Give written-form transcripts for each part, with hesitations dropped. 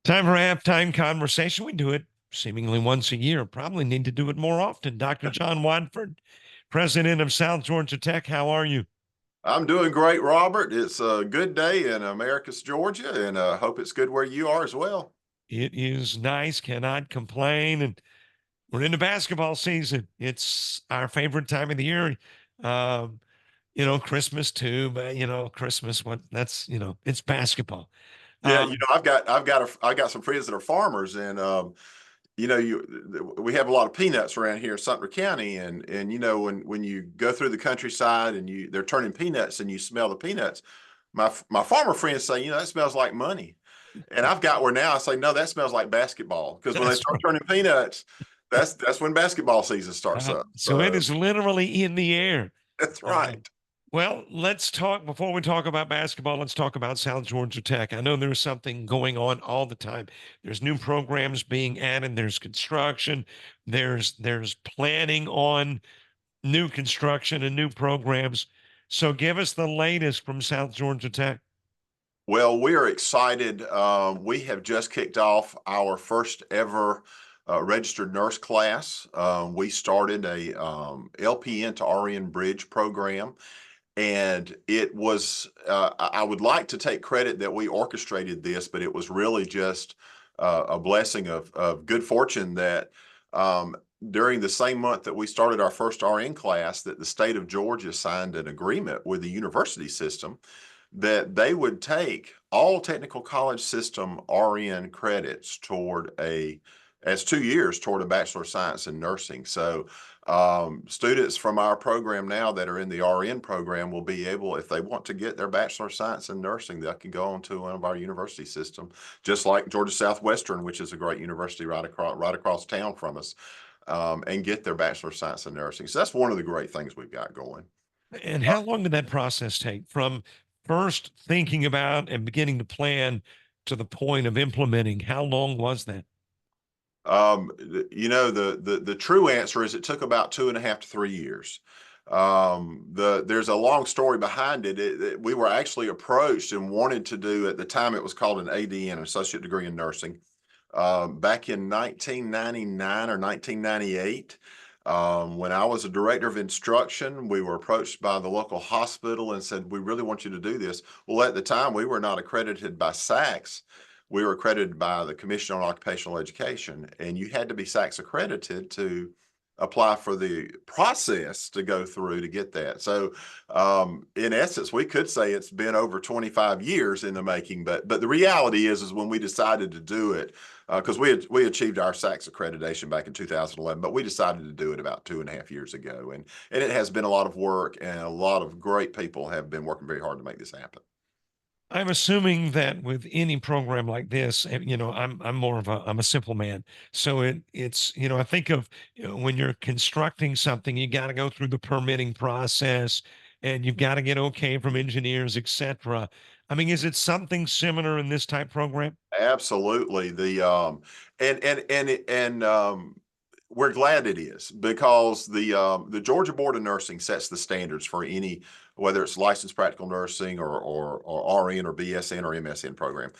Time for halftime conversation. We do it seemingly once a year. Probably need to do it more often. Dr. John Watford, president of South Georgia Tech. How are you? I'm doing great, Robert. It's a good day in Americus, Georgia, and hope it's good where you are as well. It is nice. Cannot complain. And we're into basketball season. It's our favorite time of the year. Um, Christmas too, but Christmas, it's basketball. Yeah, Um, I got some friends that are farmers, and we have a lot of peanuts around here in Sumter County, and when you go through the countryside and they're turning peanuts and you smell the peanuts, my farmer friends say, that smells like money. And I've got where now I say, no, that smells like basketball. Because when they that's start right. turning peanuts, that's when basketball season starts up. So it So is literally in the air. that's Uh, right. Well, let's talk before we talk about basketball. Let's talk about South Georgia Tech. I know there's something going on all the time. There's new programs being added. There's construction. There's planning on new construction and new programs. So give us the latest from South Georgia Tech. Well, we are excited. We have just kicked off our first ever registered nurse class. We started a LPN to RN bridge program, and it was. I would like to take credit that we orchestrated this, but it was really just a blessing of good fortune that. Um, During the same month that we started our first RN class, that the state of Georgia signed an agreement with the university system that they would take all technical college system RN credits toward as 2 years toward a Bachelor of Science in Nursing. So students from our program now that are in the RN program will be able, if they want to get their Bachelor of Science in Nursing, they can go on to one of our university system, just like Georgia Southwestern, which is a great university right across town from us, and get their Bachelor of Science in Nursing. So that's one of the great things we've got going. And how long did that process take from first thinking about and beginning to plan to the point of implementing? How long was that? The true answer is it took about 2.5 to 3 years. There's a long story behind it. We were actually approached and wanted to do, at the time it was called an ADN, an associate degree in nursing, back in 1999 or 1998. When I was a director of instruction, we were approached by the local hospital and said, "We really want you to do this." Well, at the time, we were not accredited by SACS. We were accredited by the Commission on Occupational Education, and you had to be SACS accredited to apply for the process to go through to get that. So, in essence, we could say it's been over 25 years in the making. But the reality is when we decided to do it, because we achieved our SACS accreditation back in 2011, but we decided to do it about 2.5 years ago, and it has been a lot of work, and a lot of great people have been working very hard to make this happen. I'm assuming that with any program like this, I'm more of I'm a simple man. So it's I think of when you're constructing something, you got to go through the permitting process and you've got to get okay from engineers, etc. I mean, is it something similar in this type program? Absolutely. The and we're glad it is, because the Georgia Board of Nursing sets the standards for any, whether it's licensed practical nursing or RN or BSN or MSN program.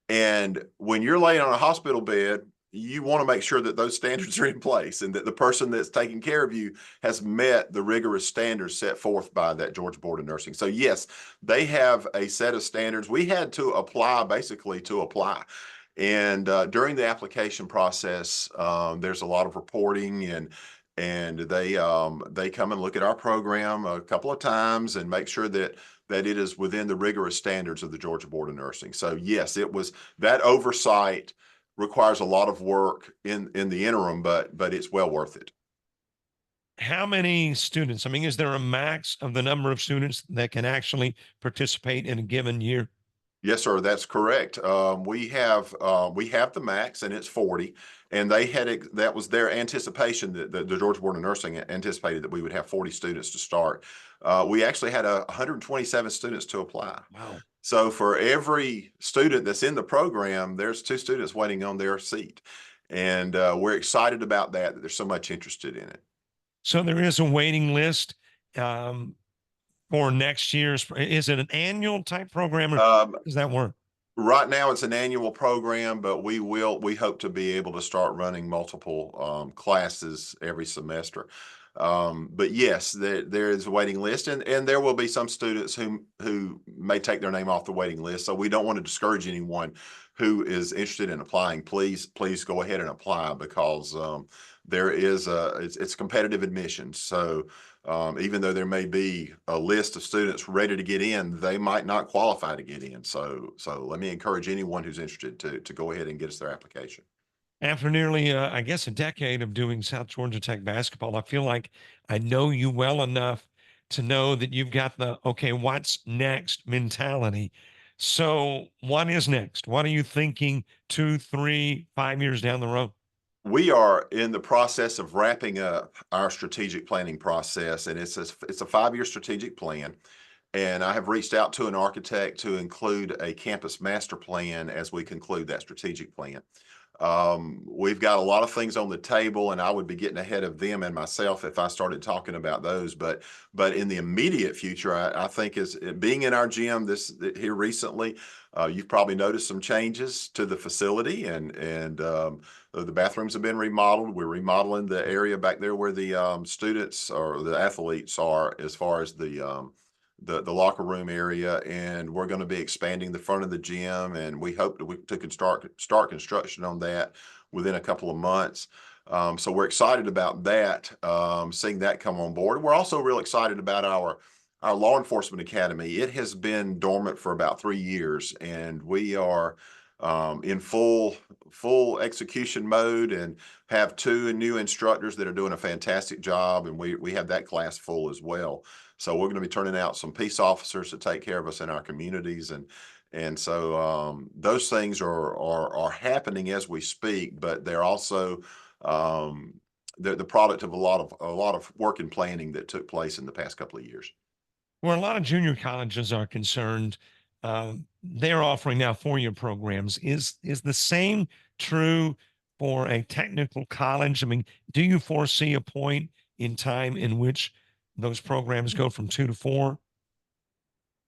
And when you're laying on a hospital bed, you want to make sure that those standards are in place and that the person that's taking care of you has met the rigorous standards set forth by that Georgia Board of Nursing. So yes, they have a set of standards. We had to apply basically to apply. And during the application process, there's a lot of reporting, and they come and look at our program a couple of times and make sure that it is within the rigorous standards of the Georgia Board of Nursing. So yes, it was that oversight requires a lot of work in the interim, but it's well worth it. How many students? I mean, is there a max of the number of students that can actually participate in a given year? Yes, sir. That's correct. We have the max, and it's 40. And that was their anticipation, that the Georgia Board of Nursing anticipated that we would have 40 students to start. We actually had 127 students to apply. Wow. So for every student that's in the program, there's two students waiting on their seat, and we're excited about that there's so much interested in it. So there is a waiting list. Um, for next year's? Is it an annual type program or Um, does that work? Right now, it's an annual program, but we hope to be able to start running multiple classes every semester. But yes, there is a waiting list, and there will be some students who may take their name off the waiting list. So we don't want to discourage anyone who is interested in applying. Please go ahead and apply, because there is it's competitive admission. So even though there may be a list of students ready to get in, they might not qualify to get in. So let me encourage anyone who's interested to go ahead and get us their application. After nearly, I guess, a decade of doing South Georgia Tech basketball, I feel like I know you well enough to know that you've got the okay, what's next mentality. So, what is next? What are you thinking 2, 3, 5 years down the road? We are in the process of wrapping up our strategic planning process, and it's a 5-year strategic plan. And I have reached out to an architect to include a campus master plan as we conclude that strategic plan. We've got a lot of things on the table, and I would be getting ahead of them and myself if I started talking about those. But in the immediate future, I think is being in our gym here recently. You've probably noticed some changes to the facility, and the bathrooms have been remodeled. We're remodeling the area back there where the students or the athletes are, as far as the locker room area, and we're going to be expanding the front of the gym, and we hope that we can start construction on that within a couple of months. So we're excited about that, seeing that come on board. We're also real excited about our law enforcement academy. It has been dormant for about 3 years, and we are in full execution mode, and have two new instructors that are doing a fantastic job, and we have that class full as well. So we're going to be turning out some peace officers to take care of us in our communities, and so those things are happening as we speak, but they're also the product of a lot of work and planning that took place in the past couple of years. Where a lot of junior colleges are concerned, they're offering now 4-year programs. Is the same true for a technical college? I mean, do you foresee a point in time in which those programs go from 2 to 4?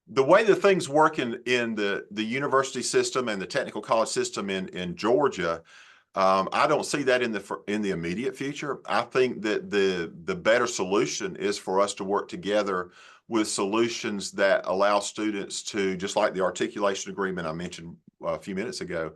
The way that things work in the university system and the technical college system in Georgia, I don't see that in the immediate future. I think that the better solution is for us to work together with solutions that allow students to, just like the articulation agreement I mentioned a few minutes ago,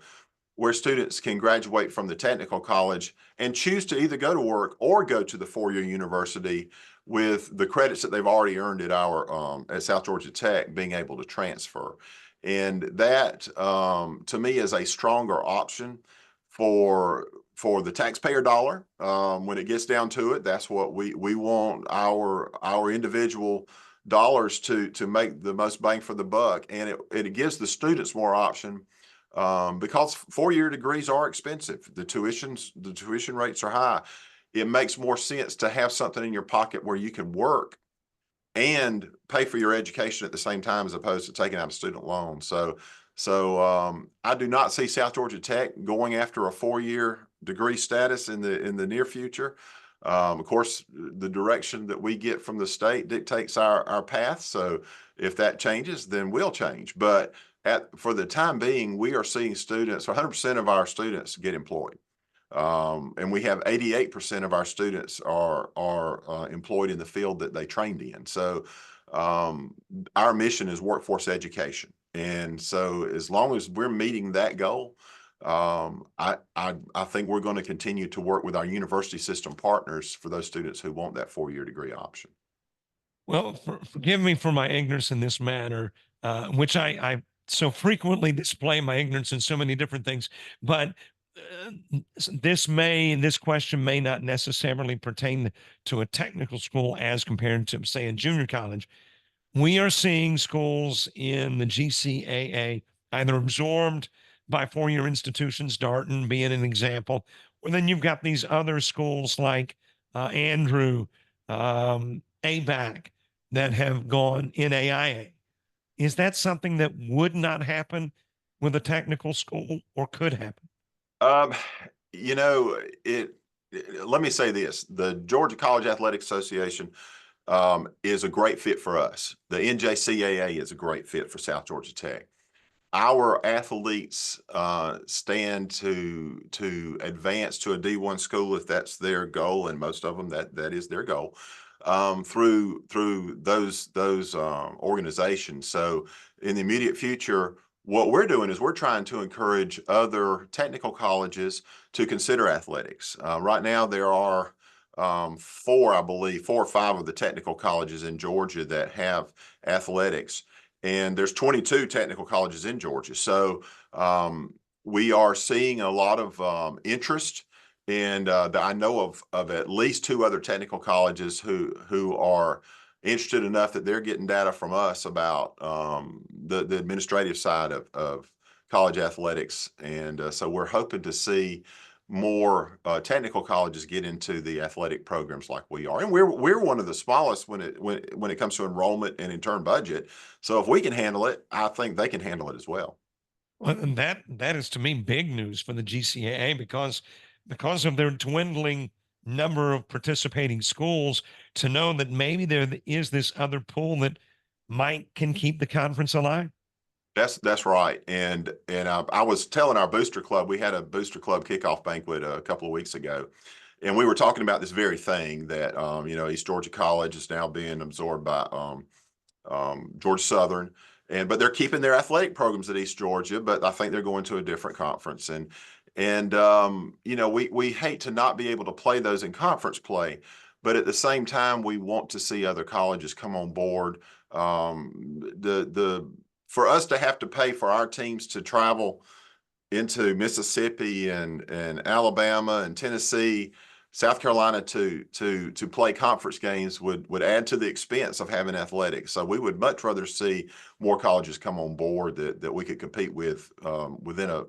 where students can graduate from the technical college and choose to either go to work or go to the 4-year university with the credits that they've already earned at South Georgia Tech, being able to transfer. And that, to me, is a stronger option for the taxpayer dollar. When it gets down to it, that's what we want our individual dollars to make the most bang for the buck, and it gives the students more option, because 4-year degrees are expensive. The tuition rates are high. It makes more sense to have something in your pocket where you can work and pay for your education at the same time, as opposed to taking out a student loan. So I do not see South Georgia Tech going after a 4-year degree status in the near future. Of course, the direction that we get from the state dictates our path. So if that changes, then we'll change. But for the time being, we are seeing students, 100% of our students get employed. And we have 88% of our students are employed in the field that they trained in. So our mission is workforce education. And so as long as we're meeting that goal, I think we're going to continue to work with our university system partners for those students who want that 4-year degree option. Well, forgive me for my ignorance in this matter, which I so frequently display my ignorance in so many different things. But this question may not necessarily pertain to a technical school as compared to, say, a junior college. We are seeing schools in the GCAA either absorbed by 4-year institutions, Darton being an example, or then you've got these other schools like Andrew, ABAC, that have gone NAIA. Is that something that would not happen with a technical school or could happen? Um, you know, let me say this: the Georgia College Athletic Association is a great fit for us. The NJCAA is a great fit for South Georgia Tech. our athletes stand to advance to a D1 school if that's their goal, and most of them that is their goal through those organizations. So in the immediate future, what we're doing is we're trying to encourage other technical colleges to consider athletics. Right now, there are four, I believe, four or five of the technical colleges in Georgia that have athletics, and there's 22 technical colleges in Georgia. So we are seeing a lot of interest, and I know of at least two other technical colleges who are interested enough that they're getting data from us about the administrative side of college athletics, and so we're hoping to see more technical colleges get into the athletic programs like we are, and we're one of the smallest when it comes to enrollment and in turn budget. So if we can handle it, I think they can handle it as well. Well, and that is to me big news for the GCAA because of their dwindling number of participating schools, to know that maybe there is this other pool that might can keep the conference alive. That's right, and I was telling our booster club, we had a booster club kickoff banquet a couple of weeks ago, and we were talking about this very thing that East Georgia College is now being absorbed by Georgia Southern, but they're keeping their athletic programs at East Georgia, but I think they're going to a different conference, and we hate to not be able to play those in conference play, but at the same time we want to see other colleges come on board. The For us to have to pay for our teams to travel into Mississippi and Alabama and Tennessee, South Carolina to play conference games would add to the expense of having athletics. So we would much rather see more colleges come on board that we could compete with within a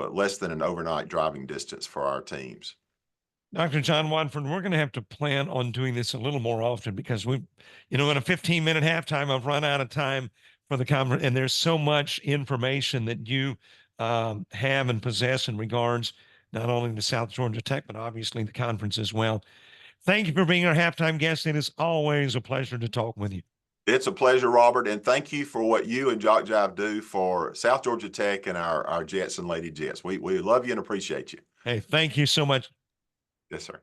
less than an overnight driving distance for our teams. Dr. John Watford, we're going to have to plan on doing this a little more often because in a 15-minute halftime, I've run out of time for the conference, and there's so much information that you have and possess in regards not only to South Georgia Tech, but obviously the conference as well. Thank you for being our halftime guest. It is always a pleasure to talk with you. It's a pleasure, Robert, and thank you for what you and JockJive do for South Georgia Tech and our Jets and Lady Jets. We love you and appreciate you. Hey, thank you so much. Yes, sir.